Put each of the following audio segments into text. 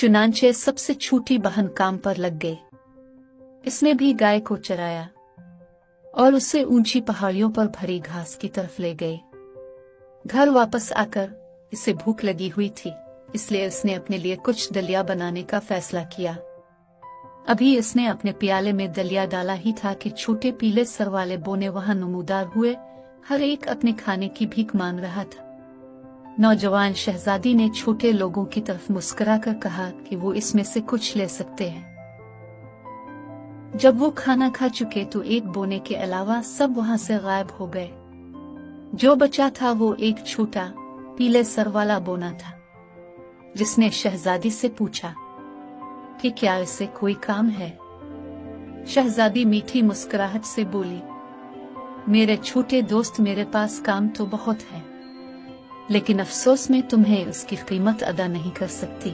चुनांचे सबसे छोटी बहन काम पर लग गई। इसने भी गाय को चराया और उसे ऊंची पहाड़ियों पर भरी घास की तरफ ले गए। घर वापस आकर इसे भूख लगी हुई थी, इसलिए इसने अपने लिए कुछ दलिया बनाने का फैसला किया। अभी इसने अपने प्याले में दलिया डाला ही था कि छोटे पीले सर वाले बोने वहां नमूदार हुए। हर एक अपने खाने की भीख मांग रहा था। नौजवान शहजादी ने छोटे लोगों की तरफ मुस्कुराकर कहा कि वो इसमें से कुछ ले सकते हैं। जब वो खाना खा चुके तो एक बोने के अलावा सब वहां से गायब हो गए। जो बचा था वो एक छोटा पीले सर वाला बोना था, जिसने शहजादी से पूछा कि क्या इसे कोई काम है। शहजादी मीठी मुस्कुराहट से बोली, मेरे छोटे दोस्त, मेरे पास काम तो बहुत है, लेकिन अफसोस में तुम्हें उसकी कीमत अदा नहीं कर सकती।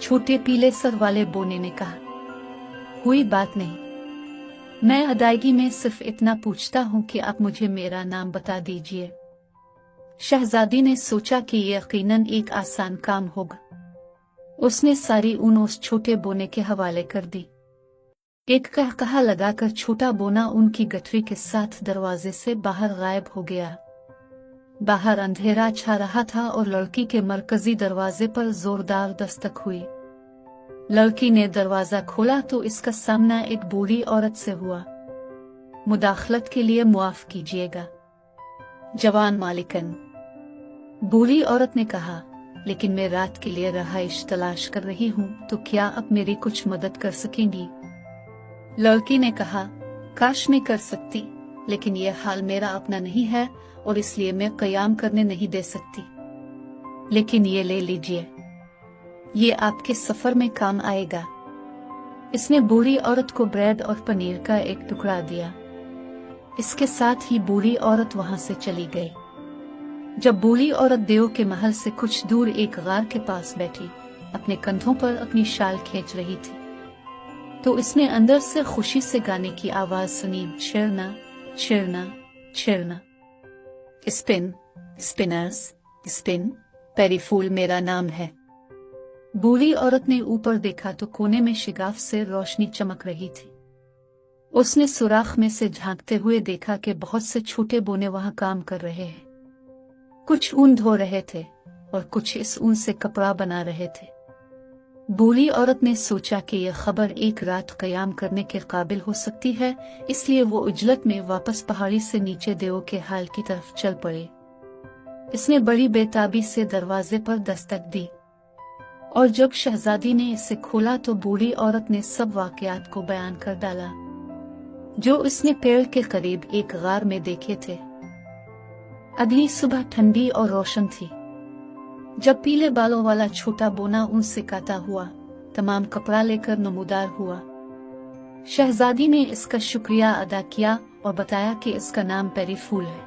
छोटे पीले सर वाले बोने ने कहा, कोई बात नहीं, मैं अदायगी में सिर्फ इतना पूछता हूँ कि आप मुझे मेरा नाम बता दीजिए। शहजादी ने सोचा कि यह यकीनन एक आसान काम होगा। उसने सारी ऊन उस छोटे बोने के हवाले कर दी। एक कहकहा लगाकर छोटा बोना उनकी गठरी के साथ दरवाजे से बाहर गायब हो गया। बाहर अंधेरा छा रहा था और लड़की के मरकजी दरवाजे पर जोरदार दस्तक हुई। लड़की ने दरवाजा खोला तो इसका सामना एक बूढ़ी औरत से हुआ। मुदाखलत के लिए मुआफ कीजिएगा जवान मालिकन, बूढ़ी औरत ने कहा, लेकिन मैं रात के लिए रहाइश तलाश कर रही हूँ, तो क्या आप मेरी कुछ मदद कर सकेंगी? लड़की ने कहा, काश मैं कर सकती, लेकिन यह हाल मेरा अपना नहीं है और इसलिए मैं कयाम करने नहीं दे सकती। लेकिन ये ले लीजिए, ये आपके सफर में काम आएगा। इसने बूढ़ी औरत को ब्रेड और पनीर का एक टुकड़ा दिया। इसके साथ ही बूढ़ी औरत वहां से चली गई। जब बूढ़ी औरत देव के महल से कुछ दूर एक गार के पास बैठी अपने कंधों पर अपनी शाल खींच रही थी, तो इसने अंदर से खुशी से गाने की आवाज सुनी, छिरना छिरना छिरना, स्पिन स्पिनर्स स्पिन, पेरीफूल मेरा नाम है। बूढ़ी औरत ने ऊपर देखा तो कोने में शिगाफ से रोशनी चमक रही थी। उसने सुराख में से झांकते हुए देखा कि बहुत से छोटे बोने वहां काम कर रहे हैं। कुछ ऊन धो रहे थे और कुछ इस ऊन से कपड़ा बना रहे थे। बूढ़ी औरत ने सोचा कि यह खबर एक रात कयाम करने के काबिल हो सकती है, इसलिए वो उजलत में वापस पहाड़ी से नीचे देव के हाल की तरफ चल पड़े। इसने बड़ी बेताबी से दरवाजे पर दस्तक दी और जब शहजादी ने इसे खोला तो बूढ़ी औरत ने सब वाकयात को बयान कर डाला जो उसने पेड़ के करीब एक गार में देखे थे। अगली सुबह ठंडी और रोशन थी। जब पीले बालों वाला छोटा बोना उनसे काटा हुआ तमाम कपड़ा लेकर नमूदार हुआ, शहजादी ने इसका शुक्रिया अदा किया और बताया कि इसका नाम पेरीफूल है।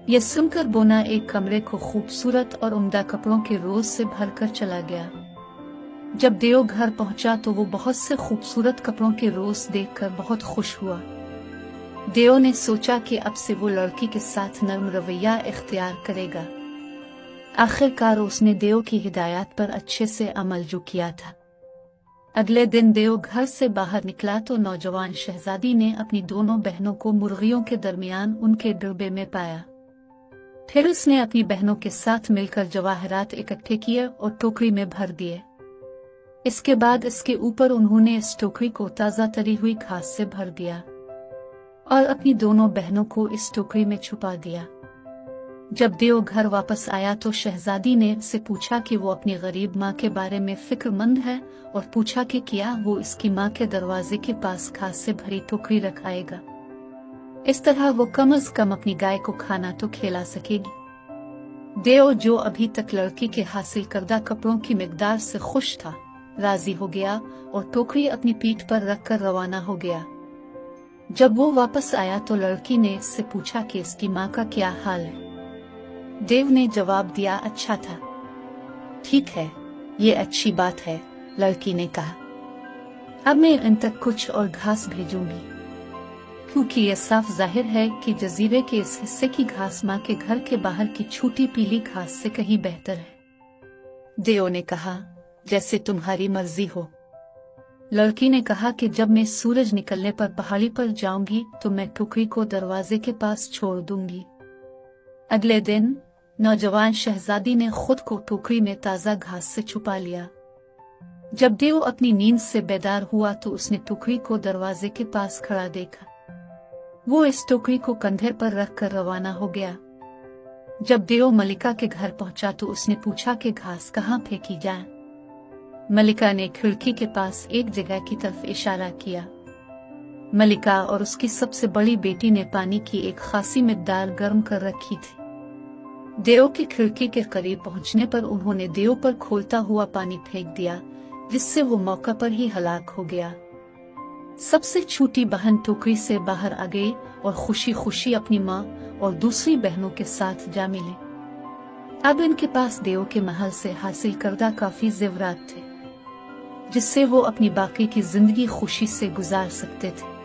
यह सुनकर बोना एक कमरे को खूबसूरत और उम्दा कपड़ों के रोज से भरकर चला गया। जब देव घर पहुंचा तो वो बहुत से खूबसूरत कपड़ों के रोज देखकर बहुत खुश हुआ। देव ने सोचा कि अब से वो लड़की के साथ नर्म रवैया इख्तियार करेगा। आखिरकार उसने देव की हिदायत पर अच्छे से अमल जो किया था। अगले दिन देव घर से बाहर निकला तो नौजवान शहजादी ने अपनी दोनों बहनों को मुर्गियों के दरमियान उनके डिब्बे में पाया। फिर उसने अपनी बहनों के साथ मिलकर जवाहरात इकट्ठे किए और टोकरी में भर दिए। इसके बाद इसके ऊपर उन्होंने इस टोकरी को ताज़ा तरी हुई घास से भर दिया और अपनी दोनों बहनों को इस टोकरी में छुपा दिया। जब देव घर वापस आया तो शहजादी ने उससे पूछा कि वो अपनी गरीब माँ के बारे में फिक्रमंद है और पूछा कि क्या वो इसकी माँ के दरवाजे के पास घास से भरी टोकरी रखाएगा। इस तरह वो कम से कम अपनी गाय को खाना तो खिला सकेगी। देव, जो अभी तक लड़की के हासिल करदा कपड़ों की मिकदार से खुश था, राजी हो गया और टोकरी अपनी पीठ पर रखकर रवाना हो गया। जब वो वापस आया तो लड़की ने इससे पूछा कि इसकी माँ का क्या हाल है। देव ने जवाब दिया, अच्छा था। ठीक है, ये अच्छी बात है, लड़की ने कहा। अब मैं इन तक कुछ और घास भेजूंगी, क्योंकि यह साफ जाहिर है कि जजीरे के इस हिस्से की घास माँ के घर के बाहर की छोटी पीली घास से कहीं बेहतर है। देव ने कहा, जैसे तुम्हारी मर्जी हो। लड़की ने कहा कि जब मैं सूरज निकलने पर पहाड़ी पर जाऊंगी तो मैं टोकरी को दरवाजे के पास छोड़ दूंगी। अगले दिन नौजवान शहजादी ने खुद को टोकरी में ताजा घास से छुपा लिया। जब देव अपनी नींद से बेदार हुआ तो उसने टोकरी को दरवाजे के पास खड़ा देखा। वो इस टोकरी को कंधे पर रखकर रवाना हो गया। जब देव मलिका के घर पहुंचा तो उसने पूछा कि घास कहाँ फेंकी जाए। मलिका ने खिड़की के पास एक जगह की तरफ इशारा किया। मलिका और उसकी सबसे बड़ी बेटी ने पानी की एक खासी मिकदार गर्म कर रखी थी। देव की खिड़की के करीब पहुंचने पर उन्होंने देव पर खोलता हुआ पानी फेंक दिया, जिससे वो मौका पर ही हलाक हो गया। सबसे छोटी बहन टोकरी से बाहर आ गई और खुशी खुशी अपनी माँ और दूसरी बहनों के साथ जा मिली। अब इनके पास देव के महल से हासिल करदा काफी जेवरात थे, जिससे वो अपनी बाकी की जिंदगी खुशी से गुजार सकते थे।